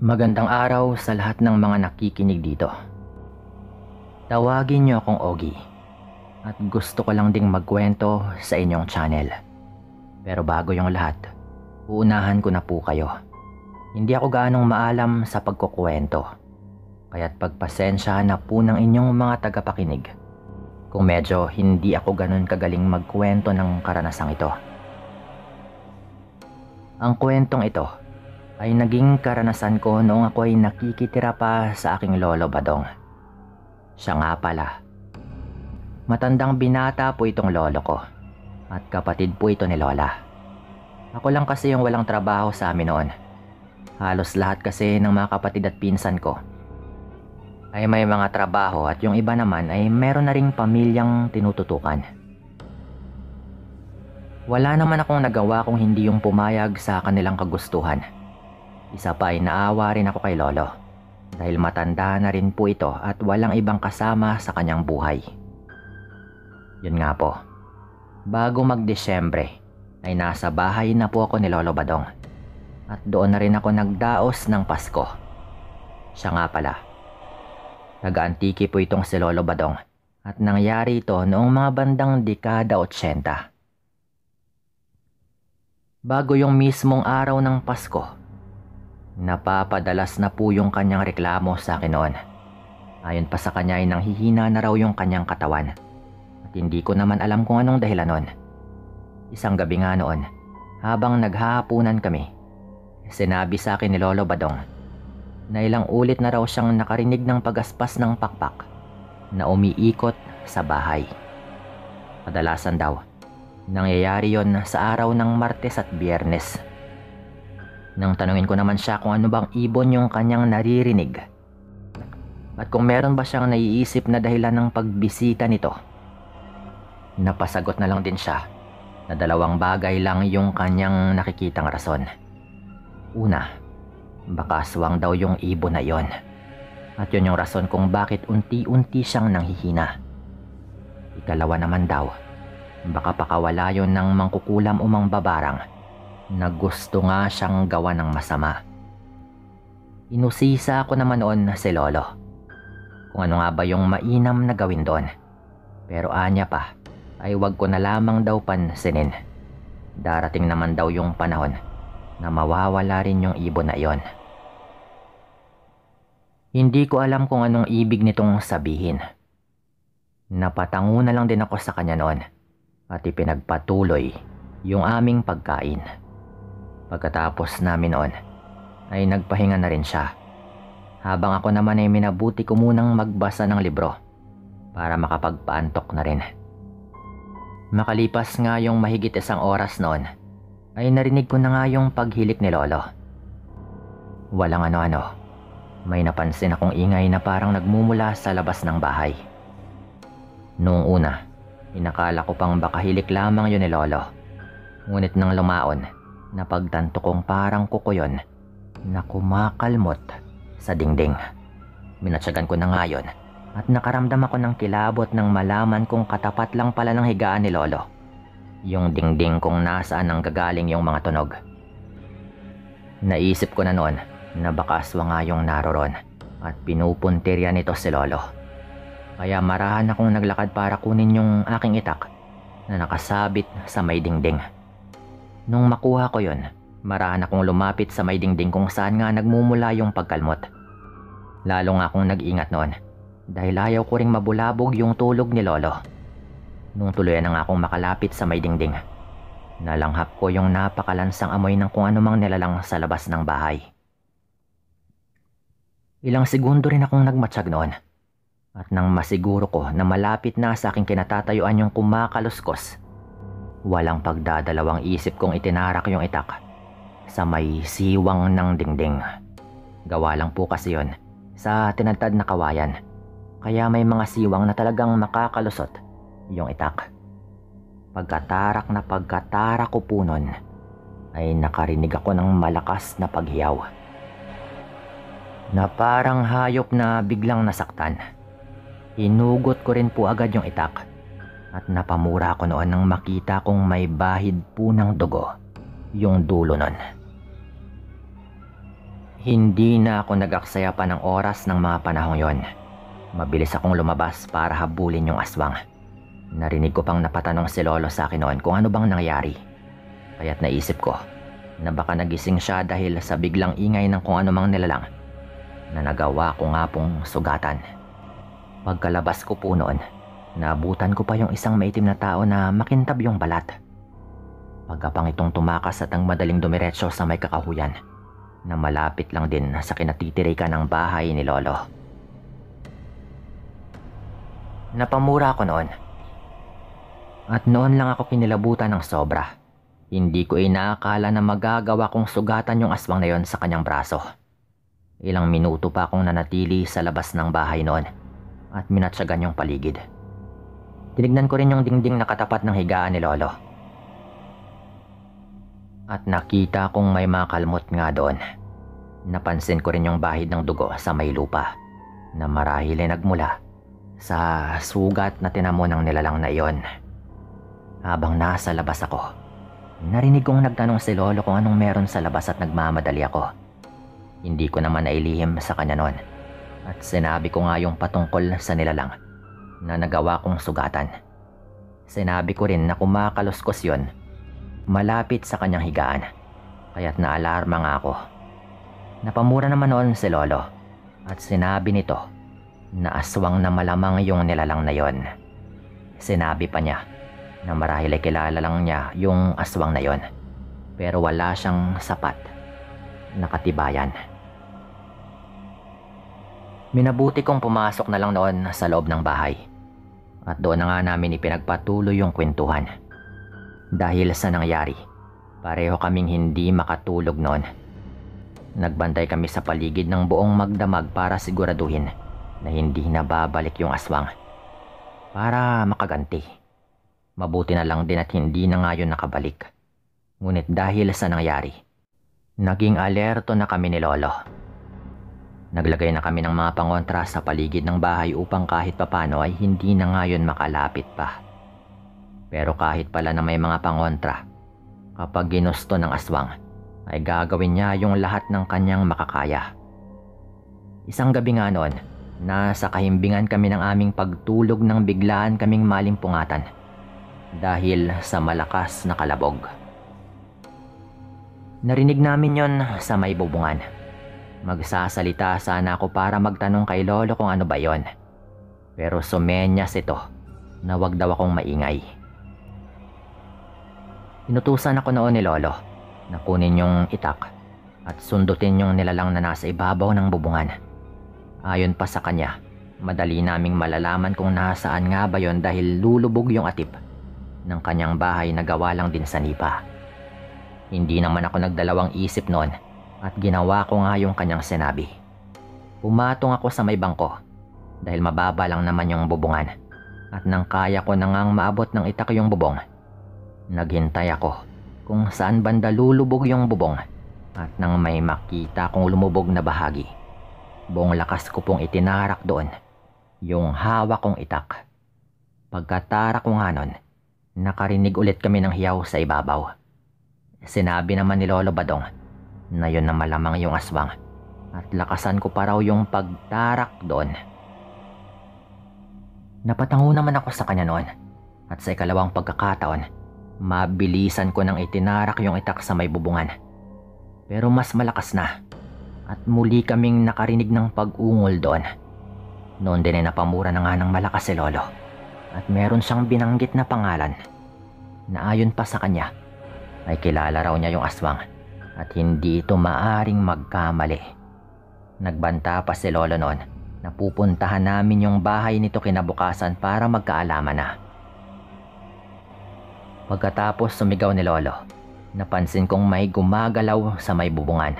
Magandang araw sa lahat ng mga nakikinig dito. Tawagin niyo akong Ogie at gusto ko lang ding magkwento sa inyong channel. Pero bago yung lahat, uunahan ko na po kayo. Hindi ako gaanong maalam sa pagkukwento, kaya't pagpasensya na po ng inyong mga tagapakinig kung medyo hindi ako ganun kagaling magkwento ng karanasang ito. Ang kwentong ito ay naging karanasan ko noong ako ay nakikitira pa sa aking lolo Badong. Siya nga pala. Matandang binata po itong lolo ko at kapatid po ito ni lola. Ako lang kasi yung walang trabaho sa amin noon. Halos lahat kasi ng mga kapatid at pinsan ko ay may mga trabaho at yung iba naman ay meron na ring pamilyang tinututukan. Wala naman akong nagawa kung hindi yung pumayag sa kanilang kagustuhan. Isa pa ay naawa rin ako kay lolo dahil matanda na rin po ito at walang ibang kasama sa kanyang buhay. Yun nga po, bago mag-Desyembre ay nasa bahay na po ako ni Lolo Badong at doon na rin ako nagdaos ng Pasko. Siya nga pala, taga-Antique po itong si Lolo Badong at nangyari ito noong mga bandang dekada 80. Bago yung mismong araw ng Pasko, napapadalas na po yung kanyang reklamo sa akin noon. Ayon pa sa kanya ay nanghihina na raw yung kanyang katawan at hindi ko naman alam kung anong dahilan noon. Isang gabi nga noon, habang naghahapunan kami, sinabi sa akin ni Lolo Badong na ilang ulit na raw siyang nakarinig ng pagaspas ng pakpak na umiikot sa bahay. Kadalasan daw, nangyayari yon sa araw ng Martes at Biyernes. Nang tanungin ko naman siya kung ano bang ibon yung kanyang naririnig at kung meron ba siyang naiisip na dahilan ng pagbisita nito, napasagot na lang din siya na dalawang bagay lang yung kanyang nakikitang rason. Una, baka aswang daw yung ibon na yon at yun yung rason kung bakit unti-unti siyang nanghihina. Ikalawa naman daw, baka pakawala yon ng mangkukulam o mangbabarang na gusto nga siyang gawa ng masama. Inusisa ko naman noon si lolo kung ano nga ba yung mainam na gawin doon. Pero anya pa ay wag ko na lamang daw pansinin. Darating naman daw yung panahon na mawawala rin yung ibon na yon. Hindi ko alam kung anong ibig nitong sabihin. Napatango na lang din ako sa kanya noon at ipinagpatuloy yung aming pagkain. Pagkatapos namin noon ay nagpahinga na rin siya, habang ako naman ay minabuti ko munang magbasa ng libro para makapagpaantok na rin. Makalipas nga yung mahigit isang oras noon ay narinig ko na nga yung paghilik ni lolo. Walang ano-ano, may napansin akong ingay na parang nagmumula sa labas ng bahay. Noong una, inakala ko pang baka hilik lamang yun ni lolo. Ngunit nang lumaon, napagtanto kong parang kuko yun na kumakalmot sa dingding. Minatsagan ko na nga yun at nakaramdam ako ng kilabot nang malaman kong katapat lang pala ng higaan ni lolo yung dingding kung nasaan ang gagaling yung mga tunog. Naisip ko na noon na baka aswang nga yung naroon at pinupuntirya nito si lolo. Kaya marahan akong naglakad para kunin yung aking itak na nakasabit sa may dingding. Nung makuha ko yon, marahan akong lumapit sa may dingding kung saan nga nagmumula yung pagkalmot. Lalo nga akong nag-ingat noon dahil ayaw ko ring mabulabog yung tulog ni lolo. Nung tuluyan na nga akong makalapit sa may dingding, nalanghap ko yung napakalansang amoy ng kung anumang nilalang sa labas ng bahay. Ilang segundo rin akong nagmatsyag noon at nang masiguro ko na malapit na sa aking kinatatayuan yung kumakaluskos, walang pagdadalawang isip kong itinarak yung itak sa may siwang ng dingding. Gawa lang po kasi yon sa tinadtad na kawayan, kaya may mga siwang na talagang makakalusot yung itak. Pagkatarak ko po nun, ay nakarinig ako ng malakas na paghiyaw na parang hayop na biglang nasaktan. Hinugot ko rin po agad yung itak at napamura ko noon nang makita kong may bahid po ng dugo yung dulo nun. Hindi na ako nag-aksaya pa ng oras ng mga panahong yon. Mabilis akong lumabas para habulin yung aswang. Narinig ko pang napatanong si Lolo sa akin noon kung ano bang nangyari. Kaya't naisip ko na baka nagising siya dahil sa biglang ingay ng kung ano mang nilalang na nagawa ko nga pong sugatan. Pagkalabas ko po noon, naabutan ko pa yung isang maitim na tao na makintab yung balat. Pagkapang itong tumakas at ang madaling dumiretso sa may kakahuyan na malapit lang din sa kinatitirikan ng bahay ni Lolo. Napamura ako noon. At noon lang ako kinilabutan ng sobra. Hindi ko inaakala na magagawa kong sugatan yung aswang na yon sa kanyang braso. Ilang minuto pa akong nanatili sa labas ng bahay noon at minatsagan yung paligid. Tinignan ko rin yung dingding na katapat ng higaan ni Lolo. At nakita kong may mga kalmot nga doon. Napansin ko rin yung bahid ng dugo sa may lupa na marahil ay nagmula sa sugat na tinamo ng nilalang na iyon. Habang nasa labas ako, narinig kong nagtanong si Lolo kung anong meron sa labas at nagmamadali ako. Hindi ko naman nailihim sa kanya noon at sinabi ko nga yung patungkol sa nilalang na nagawa kong sugatan. Sinabi ko rin na kumakaluskos yun malapit sa kanyang higaan, kaya't naalarma nga ako. Napamura naman noon si Lolo at sinabi nito na aswang na malamang yung nilalang na yon. Sinabi pa niya na marahil ay kilala lang niya yung aswang na yon, pero wala siyang sapat na katibayan. Minabuti kong pumasok na lang noon sa loob ng bahay at doon na nga namin ipinagpatuloy yung kwentuhan. Dahil sa nangyari, pareho kaming hindi makatulog noon. Nagbantay kami sa paligid ng buong magdamag para siguraduhin na hindi na babalik yung aswang para makaganti. Mabuti na lang din at hindi na nga yun nakabalik. Ngunit dahil sa nangyari, naging alerto na kami ni Lolo. Naglagay na kami ng mga pangontra sa paligid ng bahay upang kahit papano ay hindi na nga yun makalapit pa. Pero kahit pala na may mga pangontra, kapag ginusto ng aswang, ay gagawin niya yung lahat ng kanyang makakaya. Isang gabi nga noon, nasa kahimbingan kami ng aming pagtulog nang biglaan kaming malimpungatan dahil sa malakas na kalabog. Narinig namin yon sa may bubungan. Magsasalita sana ako para magtanong kay Lolo kung ano ba yon, pero sumenyas ito na wag daw akong maingay. Inutusan ako noon ni Lolo na kunin yung itak at sundutin yung nilalang na nasa ibabaw ng bubungan. Ayon pa sa kanya, madali naming malalaman kung nasaan nga ba yon dahil lulubog yung atip ng kanyang bahay na gawa lang din sa nipa. Hindi naman ako nagdalawang isip noon at ginawa ko nga yung kanyang sinabi. Pumatong ako sa may bangko dahil mababa lang naman yung bubungan at nang kaya ko na ngang maabot ng itak yung bubong, naghintay ako kung saan banda lulubog yung bubong at nang may makita kong lumubog na bahagi, buong lakas ko pong itinarak doon yung hawak kong itak. Pagkatarak ko nga nun, nakarinig ulit kami ng hiyaw sa ibabaw. Sinabi naman ni Lolo Badong na yun na malamang yung aswang at lakasan ko pa raw yung pagtarak doon. Napatango naman ako sa kanya noon at sa ikalawang pagkakataon, mabilisan ko nang itinarak yung itak sa may bubungan. Pero mas malakas na at muli kaming nakarinig ng pag-ungol doon. Noon din ay napamura na nga ng malakas si Lolo at meron siyang binanggit na pangalan na ayon pa sa kanya ay kilala raw niya yung aswang at hindi ito maaring magkamali. Nagbanta pa si Lolo noon na pupuntahan namin yung bahay nito kinabukasan para magkaalaman na. Pagkatapos sumigaw ni Lolo, napansin kong may gumagalaw sa may bubungan.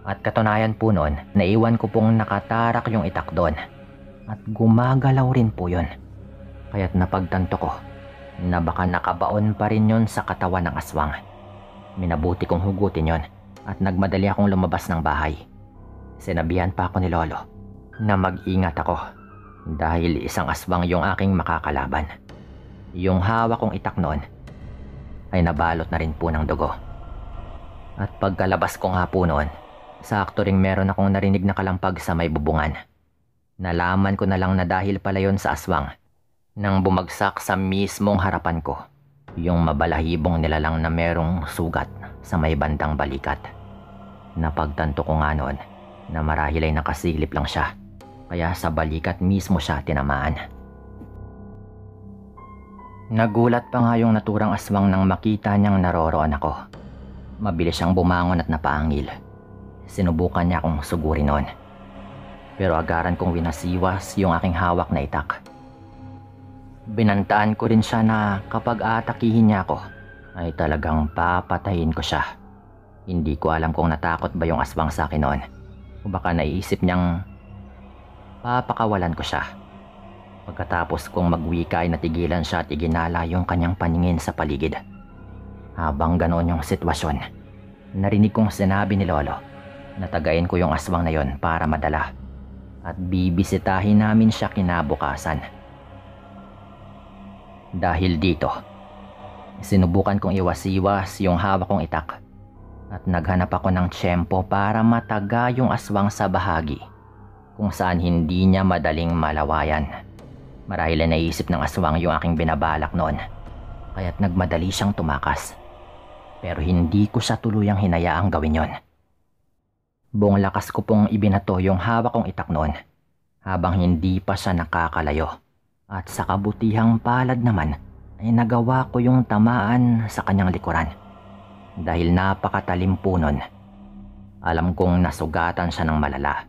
At katunayan po noon, naiwan ko pong nakatarak yung itak doon. At gumagalaw rin po yun. Kaya't napagtanto ko na baka nakabaon pa rin yun sa katawan ng aswang. Minabuti kong hugutin yon at nagmadali akong lumabas ng bahay. Sinabihan pa ako ni Lolo na mag-ingat ako dahil isang aswang yung aking makakalaban. Yung hawak kong itak noon ay nabalot na rin po ng dugo. At pagkalabas ko nga po noon, Sakto ring meron akong narinig na kalampag sa may bubungan. Nalaman ko na lang na dahil pala yon sa aswang nang bumagsak sa mismong harapan ko. Yung mabalahibong nilalang na merong sugat sa may bandang balikat. Napagtanto ko nga noon na marahil ay nakasilip lang siya, kaya sa balikat mismo siya tinamaan. Nagulat pa nga yung naturang aswang nang makita niyang naroroon ako. Mabilis siyang bumangon at napaangil. Sinubukan niya akong sugurin noon, pero agaran kong winasiwas yung aking hawak na itak. Binantaan ko rin siya na kapag aatakihin niya ako ay talagang papatayin ko siya. Hindi ko alam kung natakot ba yung aswang sa akin noon o baka naiisip niyang papakawalan ko siya. Pagkatapos kong magwika ay natigilan siya at iginala yung kanyang paningin sa paligid. Habang ganoon yung sitwasyon, narinig kong sinabi ni Lolo na tagayin ko yung aswang na yon para madala at bibisitahin namin siya kinabukasan. Dahil dito, sinubukan kong iwas-iwas yung hawak kong itak at naghanap ako ng tiyempo para mataga yung aswang sa bahagi kung saan hindi niya madaling malawayan. Marahil ay naisip ng aswang yung aking binabalak noon, kaya't nagmadali siyang tumakas. Pero hindi ko siya tuluyang hinayaang gawin yon. Buong lakas ko pong ibinato yung hawak kong itak noon habang hindi pa siya nakakalayo. At sa kabutihang palad naman ay nagawa ko yung tamaan sa kanyang likuran. Dahil napakatalim po nun, alam kong nasugatan siya ng malala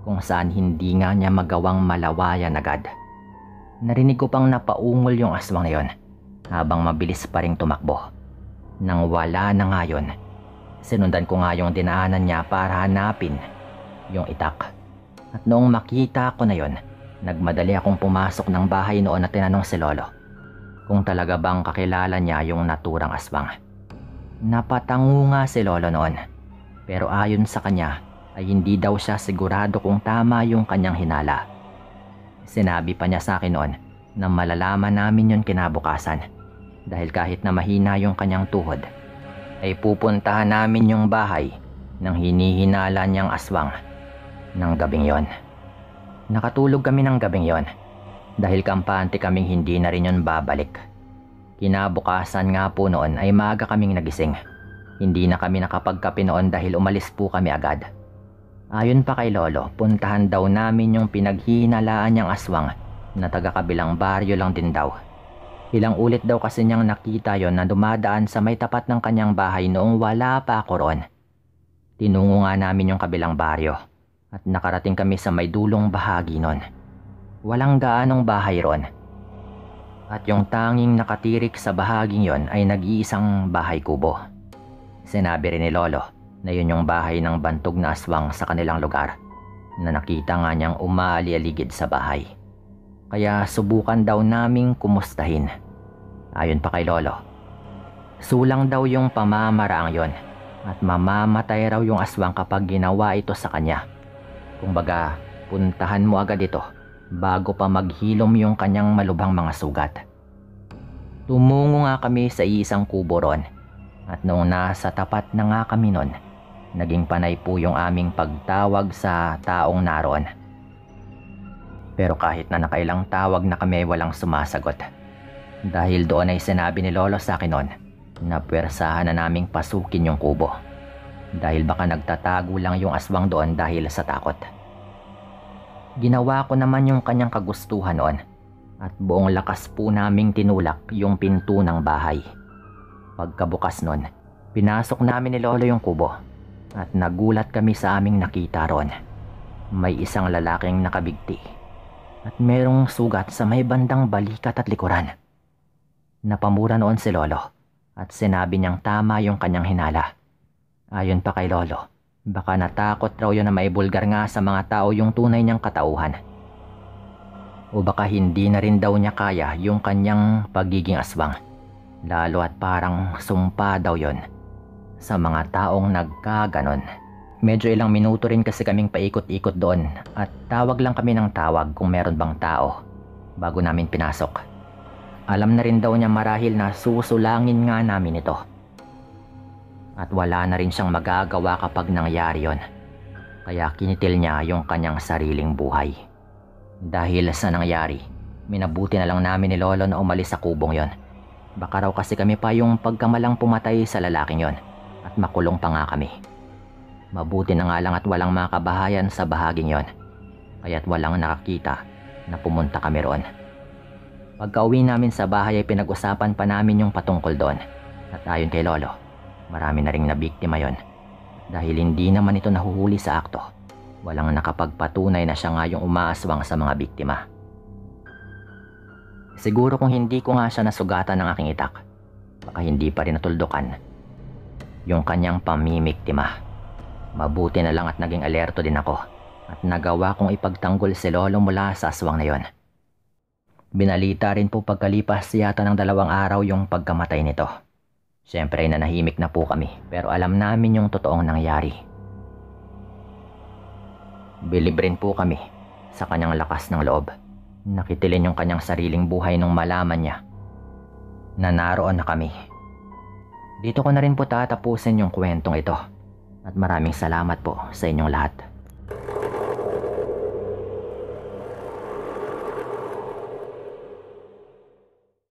kung saan hindi nga niya magawang malawayan agad. Narinig ko pang napaungol yung aswang na yon habang mabilis pa ring tumakbo. Nang wala na nga yun, sinundan ko nga yung dinaanan niya para hanapin yung itak. At noong makita ko na yon, nagmadali akong pumasok ng bahay noon at tinanong si Lolo kung talaga bang kakilala niya yung naturang aswang. Napatango nga si Lolo noon, pero ayon sa kanya ay hindi daw siya sigurado kung tama yung kanyang hinala. Sinabi pa niya sa akin noon na malalaman namin yun kinabukasan dahil kahit na mahina yung kanyang tuhod ay pupuntahan namin yung bahay ng hinihinala niyang aswang ng gabing yon. Nakatulog kami ng gabing yon dahil kampante kaming hindi na rin yun babalik. Kinabukasan nga po noon ay maaga kaming nagising. Hindi na kami nakapagkape noon dahil umalis po kami agad. Ayon pa kay Lolo, puntahan daw namin yung pinaghihinalaan niyang aswang na taga-kabilang baryo lang din daw. Ilang ulit daw kasi niyang nakita yon na dumadaan sa may tapat ng kanyang bahay noong wala pa ako roon. Tinungo nga namin yung kabilang baryo at nakarating kami sa may dulong bahagi nun. Walang gaanong bahay ron. At yung tanging nakatirik sa bahaging yon ay nag-iisang bahay kubo. Sinabi rin ni Lolo na yun yung bahay ng bantog na aswang sa kanilang lugar na nakita nga niyang umaali-aligid sa bahay. Kaya subukan daw naming kumustahin. Ayon pa kay Lolo, sulang daw yung pamamaraang yon at mamamatay raw yung aswang kapag ginawa ito sa kanya. Kumbaga, puntahan mo agad ito bago pa maghilom yung kanyang malubhang mga sugat. Tumungo nga kami sa isang kubo ron at noong nasa tapat na nga kami nun, naging panay po yung aming pagtawag sa taong naroon. Pero kahit na nakailang tawag na kami walang sumasagot. Dahil doon ay sinabi ni Lolo sa akin noon na puwersahan na naming pasukin yung kubo. Dahil baka nagtatago lang yung aswang doon dahil sa takot. Ginawa ko naman yung kanyang kagustuhan noon at buong lakas po naming tinulak yung pinto ng bahay. Pagkabukas noon, pinasok namin ni Lolo yung kubo at nagulat kami sa aming nakita ron. May isang lalaking nakabigti at merong sugat sa may bandang balikat at likuran. Napamura noon si Lolo at sinabi niyang tama yung kanyang hinala. Ayon pa kay Lolo, baka natakot raw yun na maibulgar nga sa mga tao yung tunay niyang katauhan. O baka hindi na rin daw niya kaya yung kanyang pagiging aswang. Lalo at parang sumpa daw yon sa mga taong nagkaganon. Medyo ilang minuto rin kasi kaming paikot-ikot doon at tawag lang kami ng tawag kung meron bang tao bago namin pinasok. Alam na rin daw niya marahil na susulangin nga namin ito. At wala na rin siyang magagawa kapag nangyari yon kaya kinitil niya yung kanyang sariling buhay. Dahil sa nangyari, minabuti na lang namin ni Lolo na umalis sa kubong yon. Baka raw kasi kami pa yung pagkamalang pumatay sa lalaking yon at makulong pa nga kami. Mabuti na nga lang at walang makabahayan sa bahaging yon, kaya't walang nakakita na pumunta kami roon. Pagka-uwi namin sa bahay ay pinag-usapan pa namin yung patungkol doon. At ayon kay Lolo, marami na ring nabiktima yon. Dahil hindi naman ito nahuhuli sa akto, walang nakapagpatunay na siya nga yung umaaswang sa mga biktima. Siguro kung hindi ko nga siya nasugatan ng aking itak, baka hindi pa rin natuldukan yung kanyang pamimiktima. Mabuti na lang at naging alerto din ako at nagawa kong ipagtanggol si Lolo mula sa aswang na yon. Binalita rin po pagkalipas yata ng 2 araw yung pagkamatay nito. Siyempre ay nanahimik na po kami pero alam namin yung totoong nangyari. Bilib rin po kami sa kanyang lakas ng loob. Nakitilin yung kanyang sariling buhay nung malaman niya na naroon na kami. Dito ko na rin po tatapusin yung kwentong ito at maraming salamat po sa inyong lahat.